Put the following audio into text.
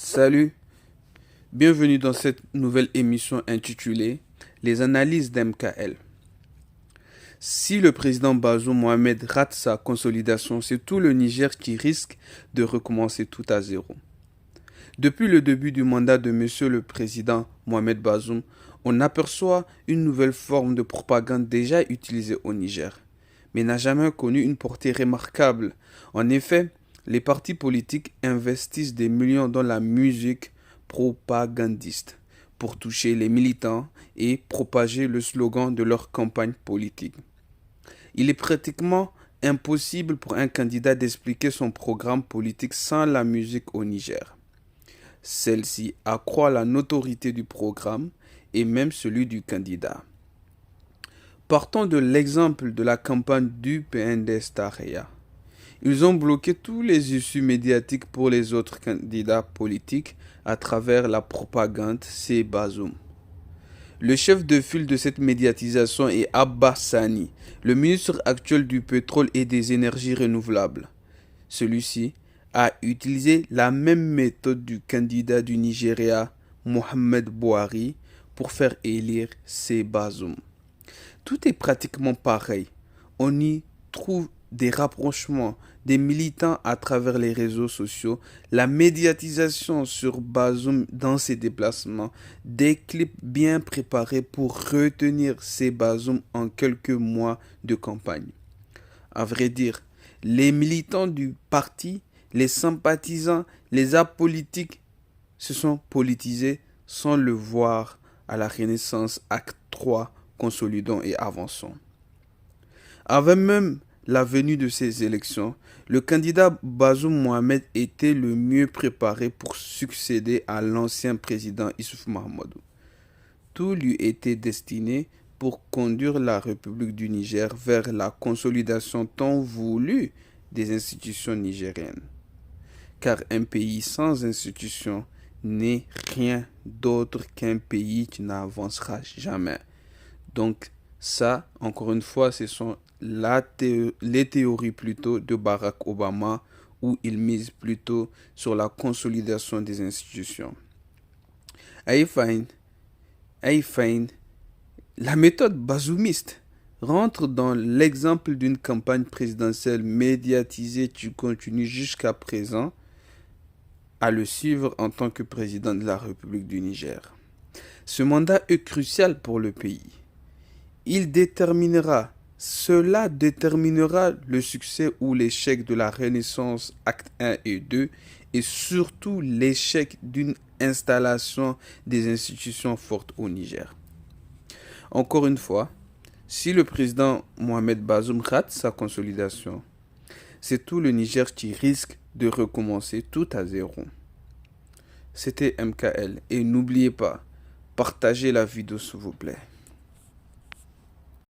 Salut, bienvenue dans cette nouvelle émission intitulée Les analyses d'MKL. Si le président Bazoum Mohamed rate sa consolidation, c'est tout le Niger qui risque de recommencer tout à zéro. Depuis le début du mandat de Monsieur le Président Mohamed Bazoum, on aperçoit une nouvelle forme de propagande déjà utilisée au Niger, mais n'a jamais connu une portée remarquable. En effet, les partis politiques investissent des millions dans la musique propagandiste pour toucher les militants et propager le slogan de leur campagne politique. Il est pratiquement impossible pour un candidat d'expliquer son programme politique sans la musique au Niger. Celle-ci accroît la notoriété du programme et même celui du candidat. Partons de l'exemple de la campagne du PNDS Taraya. Ils ont bloqué tous les issues médiatiques pour les autres candidats politiques à travers la propagande, c'est Bazoum. Le chef de file de cette médiatisation est Abba Sani, le ministre actuel du pétrole et des énergies renouvelables. Celui-ci a utilisé la même méthode du candidat du Nigeria, Mohamed Bouhari, pour faire élire ses Bazoum. Tout est pratiquement pareil. On y trouve des rapprochements des militants à travers les réseaux sociaux, la médiatisation sur Bazoum dans ses déplacements, des clips bien préparés pour retenir ces Bazoum en quelques mois de campagne. À vrai dire, les militants du parti, les sympathisants, les apolitiques se sont politisés sans le voir à la Renaissance Acte 3, consolidons et avançons. Avant même la venue de ces élections, le candidat Bazoum Mohamed était le mieux préparé pour succéder à l'ancien président Issouf Mahamadou. Tout lui était destiné pour conduire la République du Niger vers la consolidation tant voulue des institutions nigériennes. Car un pays sans institutions n'est rien d'autre qu'un pays qui n'avancera jamais. Donc ça, encore une fois, ce sont les théories plutôt de Barack Obama où il mise plutôt sur la consolidation des institutions. Enfin, la méthode bazoumiste rentre dans l'exemple d'une campagne présidentielle médiatisée qui continue jusqu'à présent à le suivre en tant que président de la République du Niger. Ce mandat est crucial pour le pays. Cela déterminera le succès ou l'échec de la Renaissance Acte 1 et 2 et surtout l'échec d'une installation des institutions fortes au Niger. Encore une fois, si le président Mohamed Bazoum rate sa consolidation, c'est tout le Niger qui risque de recommencer tout à zéro. C'était MKL et n'oubliez pas, partagez la vidéo s'il vous plaît.